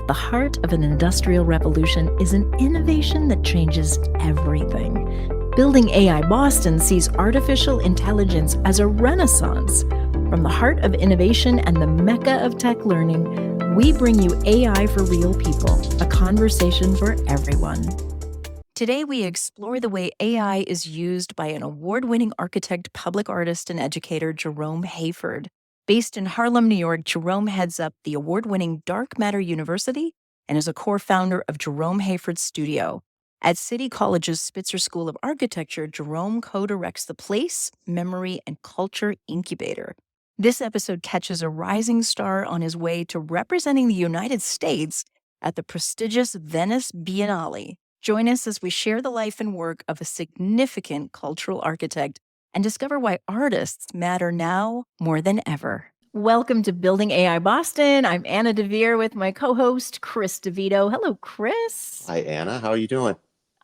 the heart of an industrial revolution is an innovation that changes everything. Building AI Boston sees artificial intelligence as a renaissance. From the heart of innovation and the mecca of tech learning, we bring you AI for Real People, a conversation for everyone. Today, we explore the way AI is used by an award-winning architect, public artist, and educator, Jerome Hayford. Based in Harlem, New York, Jerome heads up the award-winning Dark Matter University and is a core founder of Jerome Hayford Studio. At City College's Spitzer School of Architecture, Jerome co-directs the Place, Memory, and Culture Incubator. This episode catches a rising star on his way to representing the United States at the prestigious Venice Biennale. Join us as we share the life and work of a significant cultural architect and discover why artists matter now more than ever. Welcome to Building AI Boston. I'm Anna DeVere with my co-host, Chris DeVito. Hello, Chris. Hi, Anna. How are you doing?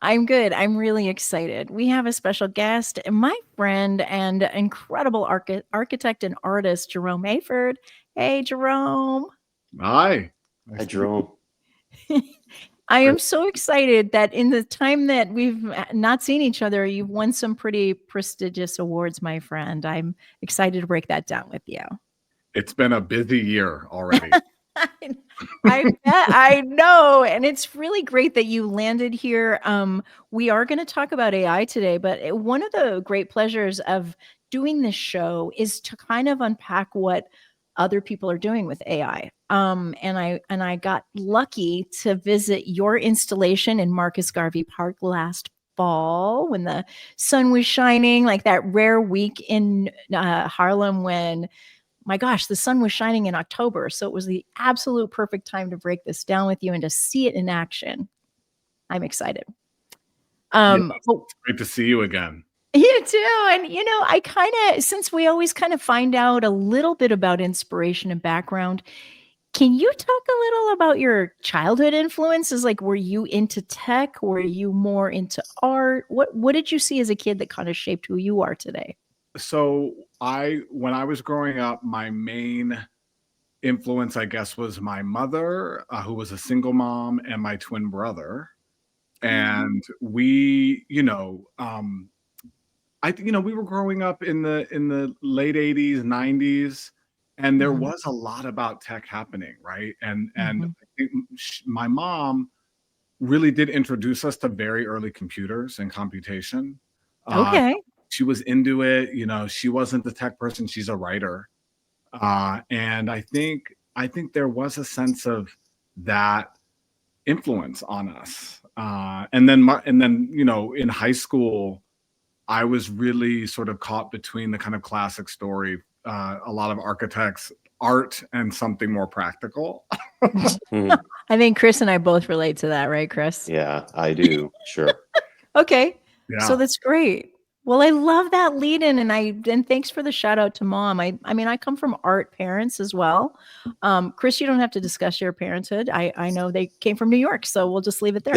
I'm good. I'm really excited. We have a special guest, my friend and incredible architect and artist, Jerome Hayford. Hey, Jerome. Hi. Hi, Jerome. I am so excited that in the time that we've not seen each other, you've won some pretty prestigious awards, my friend. I'm excited to break that down with you. It's been a busy year already. I bet, I know. And it's really great that you landed here. We are going to talk about AI today, but one of the great pleasures of doing this show is to kind of unpack what other people are doing with AI. And I got lucky to visit your installation in Marcus Garvey Park last fall when the sun was shining, like that rare week in Harlem when, my gosh, the sun was shining in October. So it was the absolute perfect time to break this down with you and to see it in action. I'm excited. It's great to see you again. You too. And, I kind of, since we always kind of find out a little bit about inspiration and background, can you talk a little about your childhood influences? Like, were you into tech? Were you more into art? What did you see as a kid that kind of shaped who you are today? So when I was growing up, my main influence, I guess, was my mother, who was a single mom, and my twin brother. And we, we were growing up in the late 80s, 90s, and there was a lot about tech happening, right? And I think my mom really did introduce us to very early computers and computation. Okay. She was into it. She wasn't the tech person. She's a writer. And I think there was a sense of that influence on us. And then, in high school, I was really sort of caught between the kind of classic story, a lot of architects, art, and something more practical. I think Chris and I both relate to that, right, Chris? Yeah, I do. Sure. Okay. Yeah. So that's great. Well, I love that lead in, and thanks for the shout out to mom. I mean, I come from art parents as well. Chris, you don't have to discuss your parenthood. I know they came from New York, so we'll just leave it there.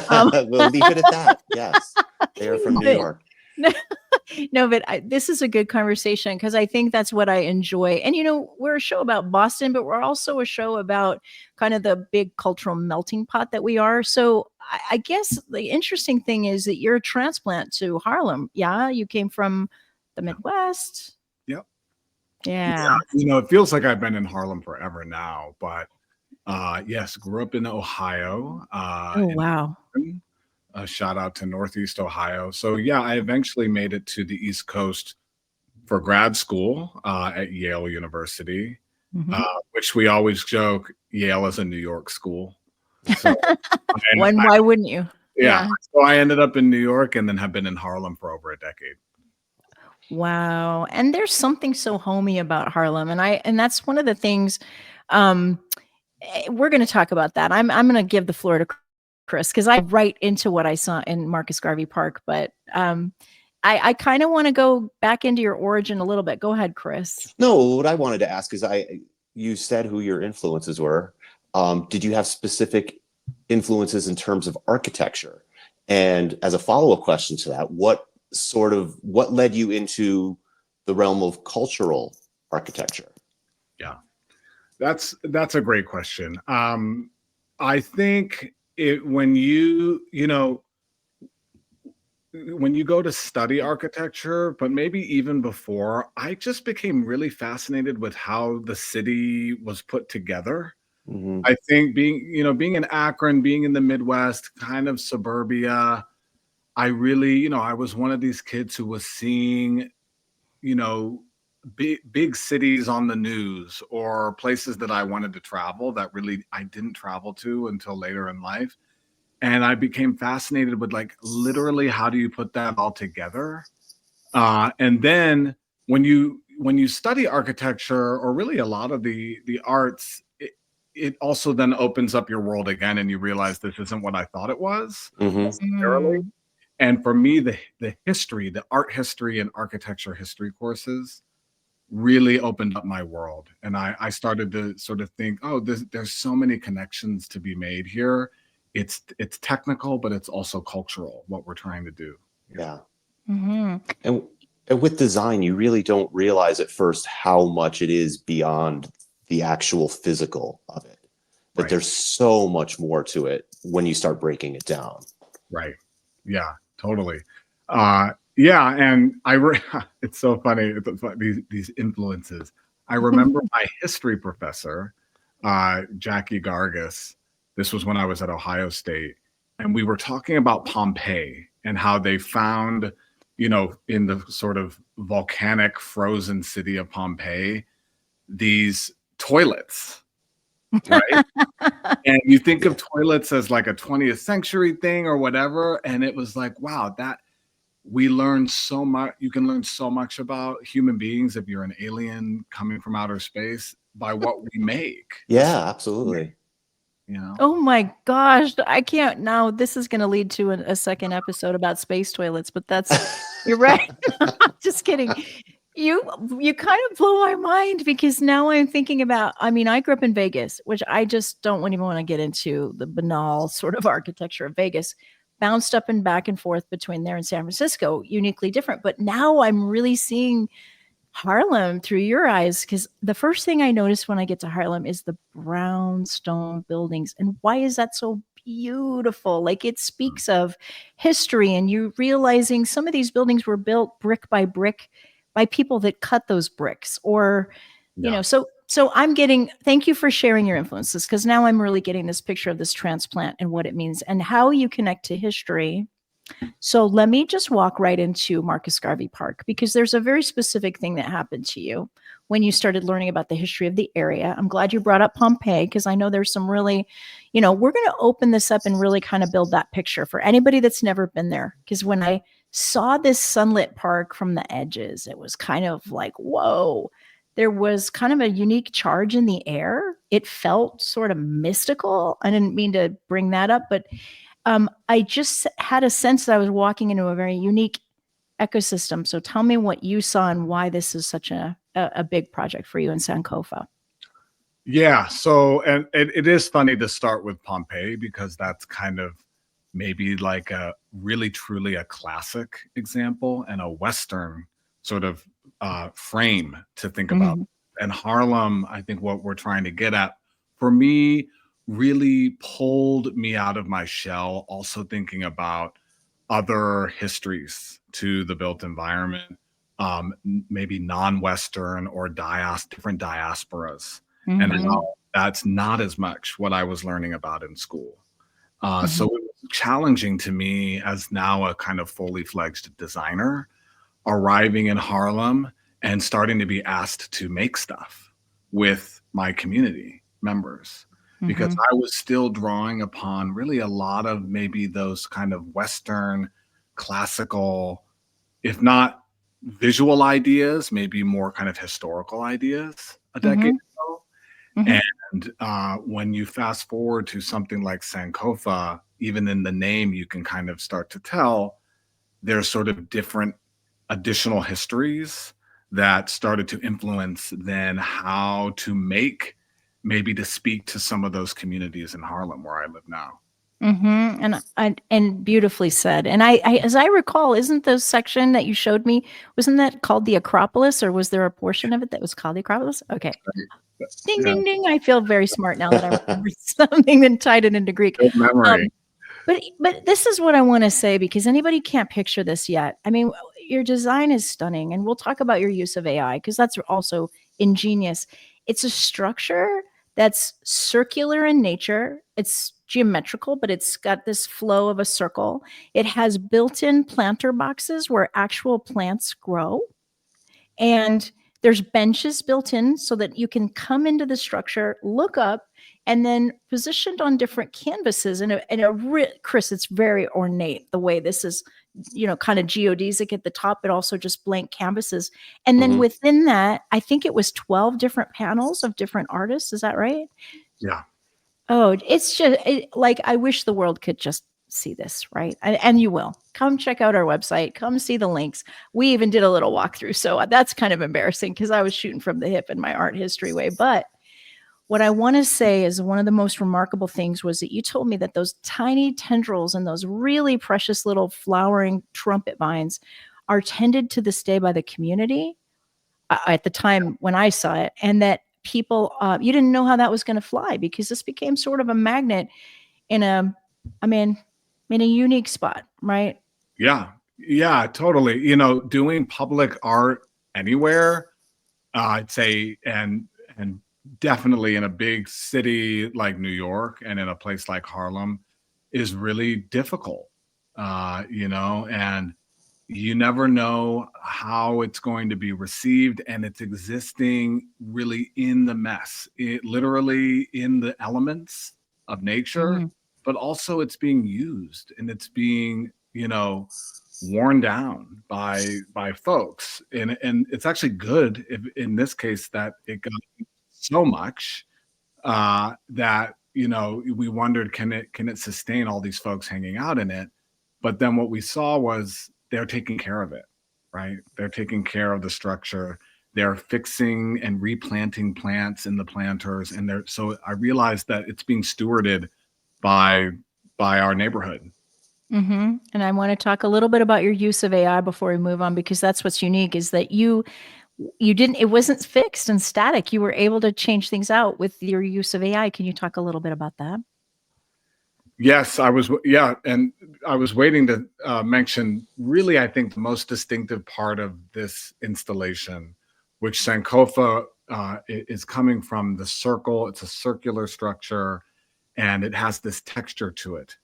We'll leave it at that. Yes, they are from New York. No, but this is a good conversation because I think that's what I enjoy. And, we're a show about Boston, but we're also a show about kind of the big cultural melting pot that we are. So I guess the interesting thing is that you're a transplant to Harlem. Yeah. You came from the Midwest. Yep. Yeah. It feels like I've been in Harlem forever now, but yes, grew up in Ohio. Wow. A shout out to Northeast Ohio. So yeah, I eventually made it to the East Coast for grad school at Yale University, which we always joke, Yale is a New York school. So why wouldn't you? Yeah. So I ended up in New York and then have been in Harlem for over a decade. Wow. And there's something so homey about Harlem. And that's one of the things we're going to talk about that. I'm going to give the floor to Chris, because I right into what I saw in Marcus Garvey Park, but I kind of want to go back into your origin a little bit. Go ahead, Chris. No, what I wanted to ask is you said who your influences were. Did you have specific influences in terms of architecture? And as a follow-up question to that, what led you into the realm of cultural architecture? Yeah, that's a great question. I think when you go to study architecture, but maybe even before, I just became really fascinated with how the city was put together. Hmm. I think being in Akron, being in the Midwest, kind of suburbia, I really, I was one of these kids who was seeing, you know, big cities on the news or places that I wanted to travel that really I didn't travel to until later in life. And I became fascinated with like literally how do you put that all together? And then when you study architecture or really a lot of the arts, it also then opens up your world again, and you realize this isn't what I thought it was Hmm. necessarily. And for me, the art history and architecture history courses really opened up my world. And I started to sort of think, oh, there's so many connections to be made here. It's technical, but it's also cultural, what we're trying to do. Yeah. Yeah. Hmm. And, and with design, you really don't realize at first how much it is beyond the actual physical of it. That Right. there's so much more to it when you start breaking it down. Right. Yeah, totally. Yeah, and it's so funny, these influences. I remember my history professor, Jackie Gargis. This was when I was at Ohio State, and we were talking about Pompeii and how they found, in the sort of volcanic frozen city of Pompeii, these toilets, right? And you think of toilets as like a 20th century thing or whatever. And it was like, wow, that we learn so much. You can learn so much about human beings if you're an alien coming from outer space by what we make. Yeah, absolutely. You know? Oh my gosh, I can't now. This is going to lead to a second episode about space toilets, but you're right. Just kidding. You kind of blow my mind because now I'm thinking about, I mean, I grew up in Vegas, which I just don't even want to get into the banal sort of architecture of Vegas. Bounced up and back and forth between there and San Francisco, uniquely different. But now I'm really seeing Harlem through your eyes, because the first thing I notice when I get to Harlem is the brownstone buildings. And why is that so beautiful? Like it speaks of history, and you realizing some of these buildings were built brick by brick by people that cut those bricks, or Yeah. so I'm getting, thank you for sharing your influences, because now I'm really getting this picture of this transplant and what it means and how you connect to history. So let me just walk right into Marcus Garvey Park, because there's a very specific thing that happened to you when you started learning about the history of the area. I'm glad you brought up Pompeii, because I know there's some really, we're going to open this up and really kind of build that picture for anybody that's never been there. Because when I saw this sunlit park from the edges, it was kind of like, whoa. There was kind of a unique charge in the air. It felt sort of mystical. I didn't mean to bring that up, but I just had a sense that I was walking into a very unique ecosystem. So tell me what you saw and why this is such a big project for you in Sankofa. Yeah. So, and it is funny to start with Pompeii because that's kind of maybe like a really truly a classic example and a Western sort of frame to think about. Mhm. And Harlem, I think what we're trying to get at for me really pulled me out of my shell, also thinking about other histories to the built environment, maybe non-Western or different diasporas, and Mhm. how that's not as much what I was learning about in school. So Mhm. it was challenging to me as now a kind of fully fledged designer arriving in Harlem and starting to be asked to make stuff with my community members because Mhm. I was still drawing upon really a lot of maybe those kind of Western classical, if not visual ideas, maybe more kind of historical ideas a decade Mhm. ago. Mhm. And when you fast forward to something like Sankofa, even in the name, you can kind of start to tell there's sort of different additional histories that started to influence then how to make, maybe to speak to some of those communities in Harlem where I live now. And beautifully said. And as I recall, isn't the section that you showed me, wasn't that called the Acropolis, or was there a portion of it that was called the Acropolis? Okay. Ding, Yeah, ding, ding. I feel very smart now that I remembered something and tied it into Greek. good memory. But this is what I want to say, because anybody can't picture this yet. I mean, your design is stunning, and we'll talk about your use of AI because that's also ingenious. It's a structure that's circular in nature. It's geometrical, but it's got this flow of a circle. It has built-in planter boxes where actual plants grow. And there's benches built in so that you can come into the structure, look up, and then positioned on different canvases. Chris, it's very ornate the way this is, kind of geodesic at the top, but also just blank canvases. And then within that, I think it was 12 different panels of different artists. Is that right? Yeah. Oh, it's just like, I wish the world could just see this, right? And you will. Come check out our website. Come see the links. We even did a little walkthrough. So that's kind of embarrassing because I was shooting from the hip in my art history way. But what I want to say is one of the most remarkable things was that you told me that those tiny tendrils and those really precious little flowering trumpet vines are tended to this day by the community at the time when I saw it, and that people, you didn't know how that was going to fly because this became sort of a magnet in a unique spot, right? Yeah, totally. Doing public art anywhere, I'd say, and definitely in a big city like New York and in a place like Harlem is really difficult. And you never know how it's going to be received, and it's existing really in the mess, literally in the elements of nature, but also it's being used and it's being, worn down by folks. And it's actually good if, in this case, that it got so much that, we wondered, can it sustain all these folks hanging out in it? But then what we saw was they're taking care of it, right? They're taking care of the structure. They're fixing and replanting plants in the planters. And so I realized that it's being stewarded by our neighborhood. And I want to talk a little bit about your use of AI before we move on, because that's what's unique, is that it wasn't fixed and static. You were able to change things out with your use of AI. Can you talk a little bit about that? Yes, I was. Yeah, and I was waiting to mention, really, I think the most distinctive part of this installation, which Sankofa is coming from the circle. It's a circular structure, and it has this texture to it.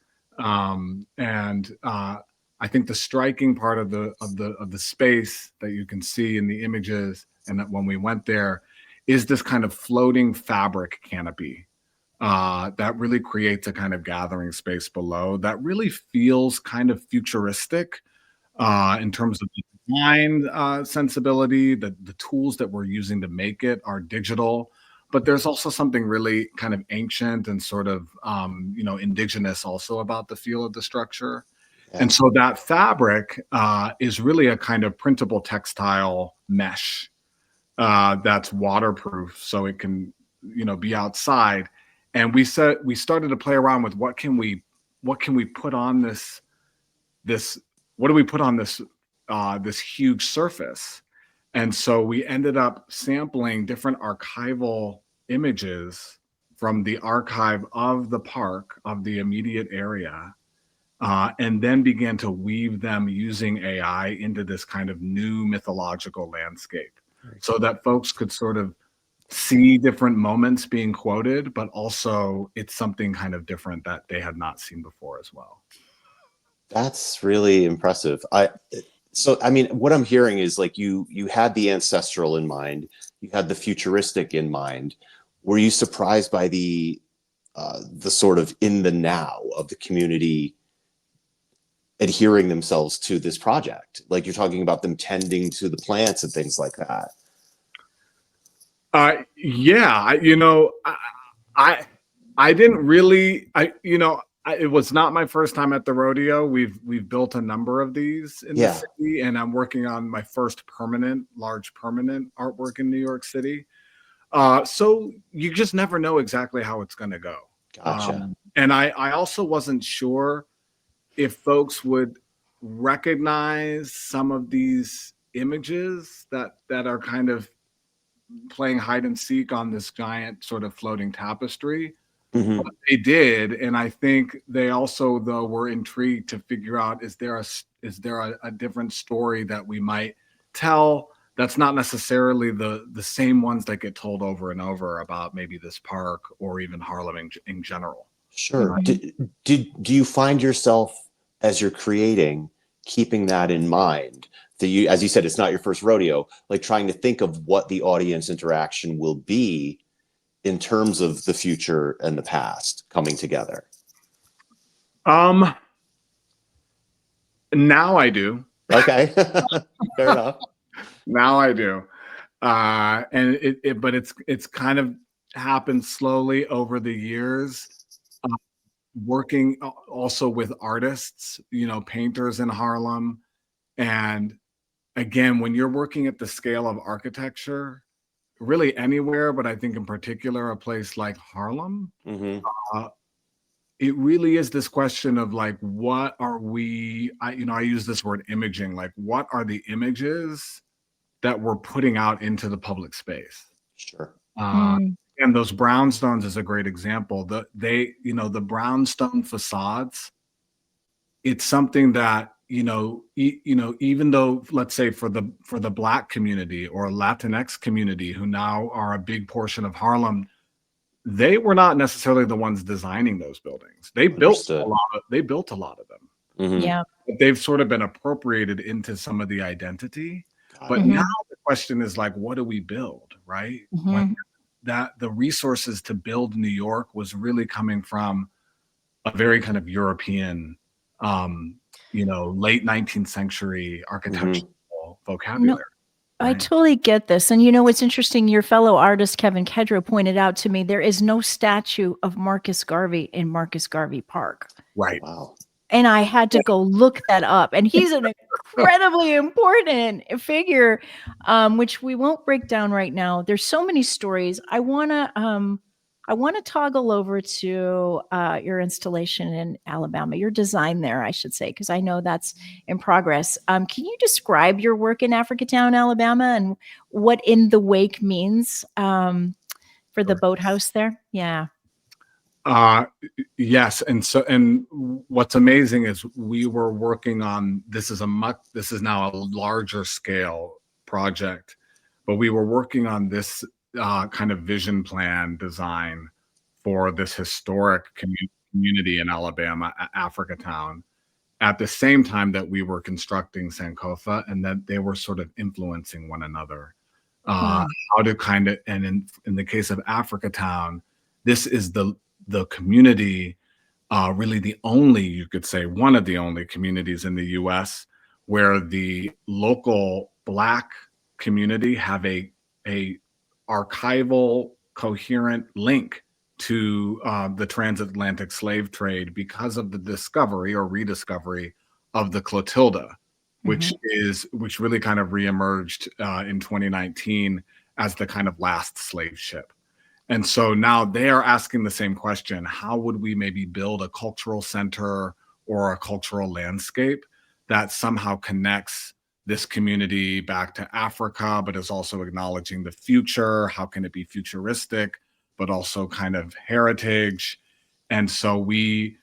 I think the striking part of the space that you can see in the images, and that when we went there, is this kind of floating fabric canopy that really creates a kind of gathering space below that really feels kind of futuristic in terms of the design sensibility. The tools that we're using to make it are digital, but there's also something really kind of ancient and sort of indigenous also about the feel of the structure. Yeah. And so that fabric is really a kind of printable textile mesh that's waterproof, so it can be outside. And we started to play around with what can we put on this what do we put on this huge surface. And so we ended up sampling different archival images from the archive of the park, of the immediate area, and then began to weave them using AI into this kind of new mythological landscape, so that folks could sort of see different moments being quoted, but also it's something kind of different that they had not seen before as well. That's really impressive. So I mean, what I'm hearing is like you had the ancestral in mind, you had the futuristic in mind. Were you surprised by the sort of in the now of the community adhering themselves to this project? Like you're talking about them tending to the plants and things like that. Yeah, I didn't really, it was not my first time at the rodeo. We've built a number of these in the city, and I'm working on my first large permanent artwork in New York City. So you just never know exactly how it's going to go. Gotcha. And I also wasn't sure if folks would recognize some of these images that are kind of playing hide and seek on this giant sort of floating tapestry. Mhm. But they did, and I think they also, though, were intrigued to figure out, is there a different story that we might tell that's not necessarily the same ones that get told over and over about maybe this park or even Harlem in general. Sure. Mhm. Do you find yourself, as you're creating, keeping that in mind? That you, as you said, it's not your first rodeo, like trying to think of what the audience interaction will be in terms of the future and the past coming together. Um, Now I do. Okay. Fair enough. Now I do. And but it's kind of happened slowly over the years. Uh, Working also with artists, painters in Harlem. And again, when you're working at the scale of architecture, really anywhere, but I think in particular a place like Harlem, Hmm. uh, it really is this question of like, what are I use this word imaging, like what are the images that we're putting out into the public space? Sure. Uh, Mm. and those brownstones is a great example. The brownstone facades, it's something that, even though, let's say for the Black community or Latinx community, who now are a big portion of Harlem, they were not necessarily the ones designing those buildings. Understood. They built a lot of them. Hmm. Yeah. But they've sort of been appropriated into some of the identity. Got But it. now Mhm. the question is like, what do we build, right? When Mhm. that the resources to build New York was really coming from a very kind of European, late 19th century Hmm. architectural No, vocabulary, I right? totally get this. And what's interesting, your fellow artist Kevin Kedrow pointed out to me there is no statue of Marcus Garvey in Marcus Garvey Park. Right. Wow. And I had to go look that up. And he's an incredibly important figure, which we won't break down right now. There's so many stories. I want to toggle over to your installation in Alabama, your design there, I should say, because I know that's in progress. Can you describe your work in Africatown, Alabama, and what In the Wake means for the Sure. boathouse there? Yeah. Uh, yes, and what's amazing is we were working on this is now a larger scale project, but we were working on this kind of vision plan design for this historic community in Alabama, Africatown, at the same time that we were constructing Sankofa, and that they were sort of influencing one another. Uh, Wow. how to kind of, and in the case of Africatown, this is the community, really the only, you could say, one of the only communities in the U.S. where the local Black community have a archival, coherent link to the transatlantic slave trade because of the discovery or rediscovery of the Clotilda, which Mhm. which really kind of reemerged in 2019 as the kind of last slave ship. And so now they are asking the same question: how would we maybe build a cultural center or a cultural landscape that somehow connects this community back to Africa, but is also acknowledging the future? How can it be futuristic, but also kind of heritage? And so we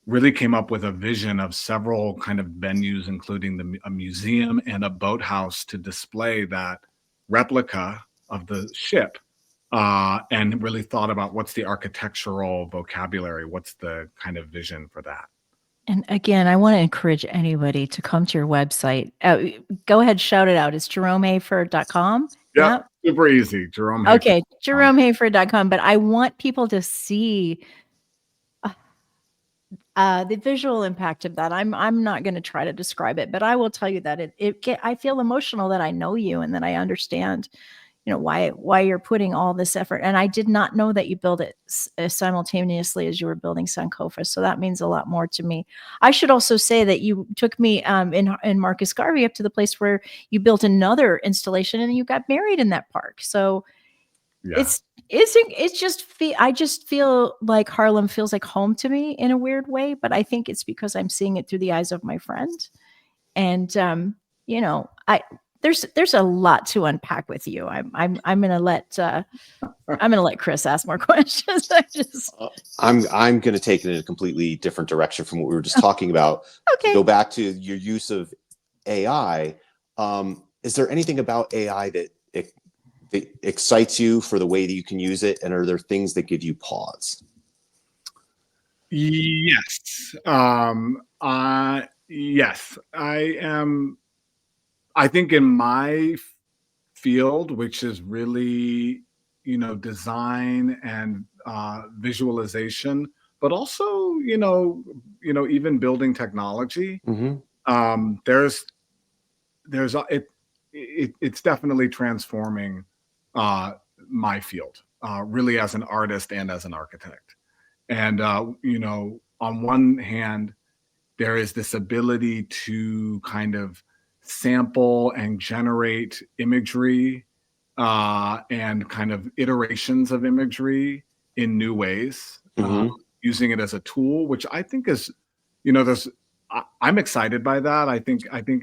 really came up with a vision of several kind of venues, including a museum and a boathouse, to display that replica of the ship, and really thought about what's the architectural vocabulary, what's the kind of vision for that. And again, I want to encourage anybody to come to your website. Go ahead, shout it out. It's jeromehayford.com. Yep, Yeah. super easy. Jerome Hayford. Okay, jeromehayford.com. But I want people to see the visual impact of that. I'm not going to try to describe it, but I will tell you that I feel emotional that I know you and that I understand why you're putting all this effort. And I did not know that you built it simultaneously as you were building Sankofa, so that means a lot more to me. I should also say that you took me in Marcus Garvey up to the place where you built another installation and you got married in that park. So Yeah. I just feel like Harlem feels like home to me in a weird way, but I think it's because I'm seeing it through the eyes of my friend. And you know, there's a lot to unpack with you. I'm gonna let Chris ask more questions. I just I'm going to take it in a completely different direction from what we were just talking about. To okay. go back to your use of AI, is there anything about AI that excites you for the way that you can use it, and are there things that give you pause? Yes. Yes. I think in my field, which is really, design and visualization, but also, even building technology. Mm-hmm. There's it's definitely transforming uh, my field, really as an artist and as an architect. And on one hand, there is this ability to kind of sample and generate imagery and kind of iterations of imagery in new ways, Mm-hmm. using it as a tool, which I think is, there's, I'm excited by that. I think when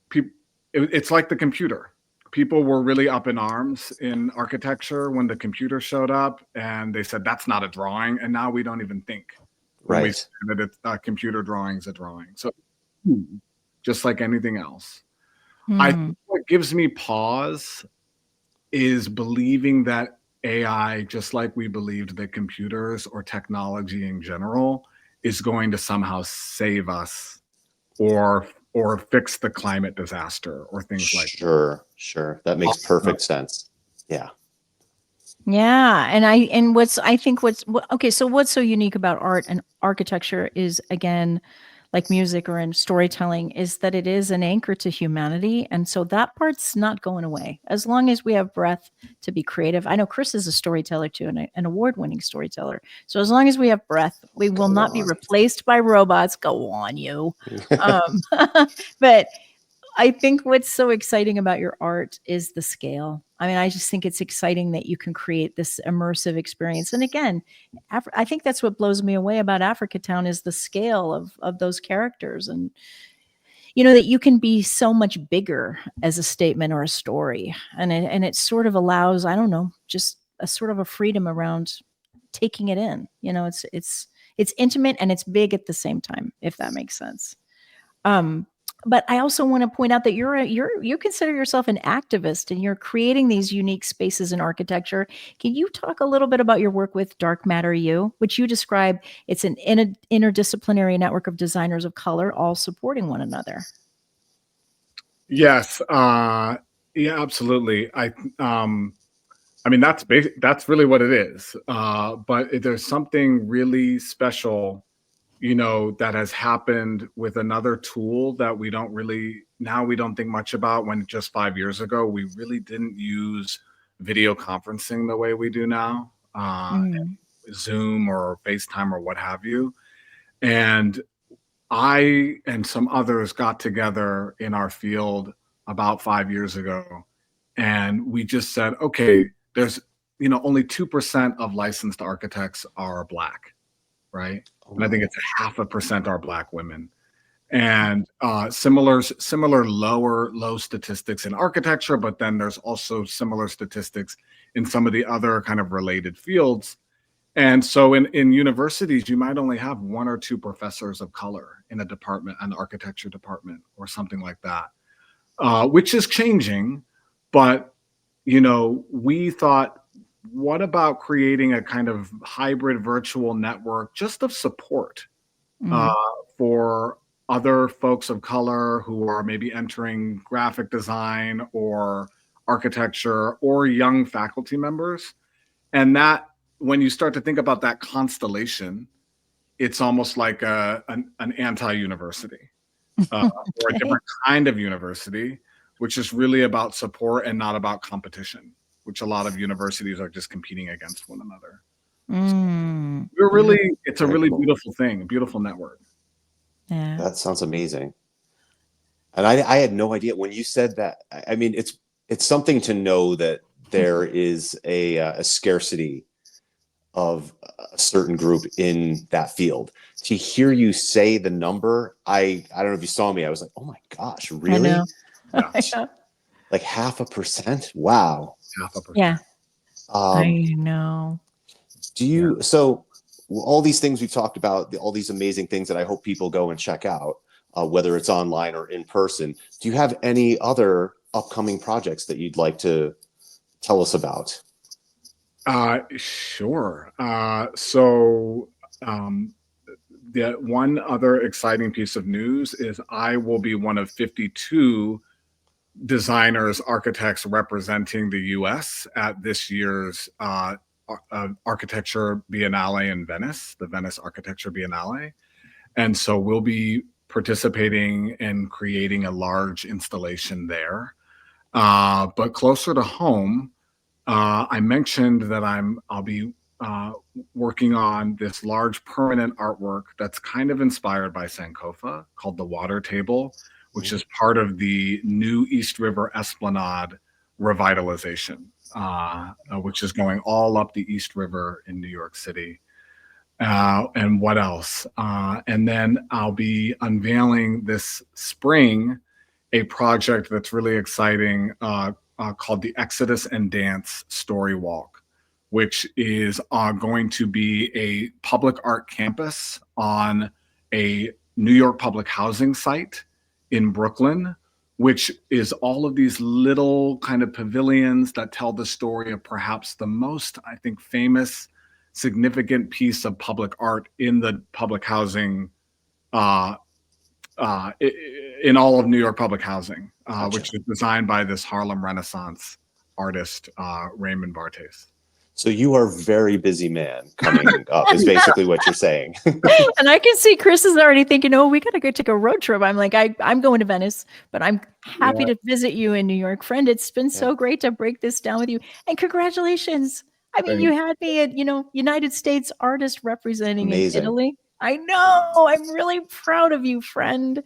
people, it's like the computer. People were really up in arms in architecture when the computer showed up, and they said that's not a drawing, and now we don't even think when we say Right. that it's a computer drawing's a drawing. So just like anything else, I Hmm. think what gives me pause is believing that AI, just like we believed that computers or technology in general, is going to somehow save us or fix the climate disaster or things like Sure. Sure. That makes that. perfect sense. Yeah. Yeah, and what's I think what's okay, so what's so unique about art and architecture is again, like music or in storytelling, is that it is an anchor to humanity, and so that part's not going away as long as we have breath to be creative. I know Chris is a storyteller too, and an award-winning storyteller. So as long as we have breath, we will Go not be on. replaced by robots. Go on, you. Um, but I think what's so exciting about your art is the scale. I mean, I just think it's exciting that you can create this immersive experience. And again, I think that's what blows me away about Africa Town is the scale of those characters, and that you can be so much bigger as a statement or a story, and it sort of allows, I don't know, just a sort of a freedom around taking it in. It's intimate and it's big at the same time, if that makes sense. Um, but I also want to point out that you consider yourself an activist and you're creating these unique spaces in architecture. Can you talk a little bit about your work with Dark Matter U, which you describe it's an interdisciplinary network of designers of color all supporting one another? Yes, yeah, absolutely. I mean that's really what it is. But there's something really special, that has happened with another tool that we don't think much about, when just 5 years ago we really didn't use video conferencing the way we do now, Mm. Zoom or FaceTime or what have you. And I and some others got together in our field about 5 years ago, and we just said, okay, there's only 2% of licensed architects are Black, right? Oh And I think my. it's 0.5% are Black women. And similar low statistics in architecture, but then there's also similar statistics in some of the other kind of related fields. And so in universities, you might only have one or two professors of color in a department, an architecture department or something like that, which is changing. But, we thought, what about creating a kind of hybrid virtual network just of support uh, Mm. for other folks of color who are maybe entering graphic design or architecture or young faculty members? And that, when you start to think about that constellation, it's almost like an anti-university, or a Okay. different kind of university, which is really about support and not about competition, which a lot of universities are just competing against one another. So Mm. Beautiful. it's a Very really cool. beautiful thing, a beautiful network. Yeah. That sounds amazing. And I had no idea when you said that. I mean, it's something to know that there is a scarcity of a certain group in that field. To hear you say the number, I don't know if you saw me, I was like, oh my gosh, really? I know. Yeah. I know. Like 0.5%? Wow. 0.5%. Yeah, I Um, know. do you, so all these things we've talked about, all these amazing things that I hope people go and check out, whether it's online or in person, do you have any other upcoming projects that you'd like to tell us about? Sure. The one other exciting piece of news is I will be one of 52 designers, architects representing the US at this year's Architecture Biennale in Venice, the Venice Architecture Biennale. And so we'll be participating and creating a large installation there. But closer to home, I mentioned that I'll be working on this large permanent artwork that's kind of inspired by Sankofa called the Water Table, which is part of the new East River Esplanade revitalization, which is going all up the East River in New York City. And what else? And then I'll be unveiling this spring a project that's really exciting called the Exodus and Dance Story Walk, which is going to be a public art campus on a New York public housing site in Brooklyn, which is all of these little kind of pavilions that tell the story of perhaps the most, I think, famous, significant piece of public art in the public housing in all of New York public housing, Gotcha. which was designed by this Harlem Renaissance artist, Raymond Barthes. So you are a very busy man coming up is basically what you're saying. And I can see Chris is already thinking, oh, we got to go take a road trip. I'm like, I'm going to Venice, but I'm happy to visit you in New York. Friend, it's been so great to break this down with you. And congratulations. I mean, you had me at, United States artist representing Amazing. in Italy. I know. I'm really proud of you, friend.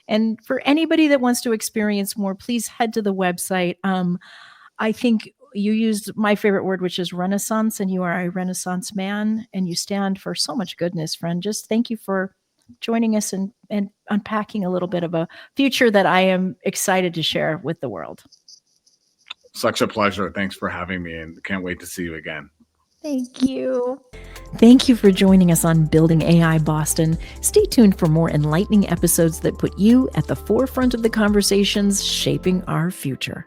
And for anybody that wants to experience more, please head to the website. I think you used my favorite word, which is Renaissance, and you are a Renaissance man, and you stand for so much goodness, friend. Just thank you for joining us and unpacking a little bit of a future that I am excited to share with the world. Such a pleasure. Thanks for having me, and can't wait to see you again. Thank you. Thank you for joining us on Building AI Boston. Stay tuned for more enlightening episodes that put you at the forefront of the conversations shaping our future.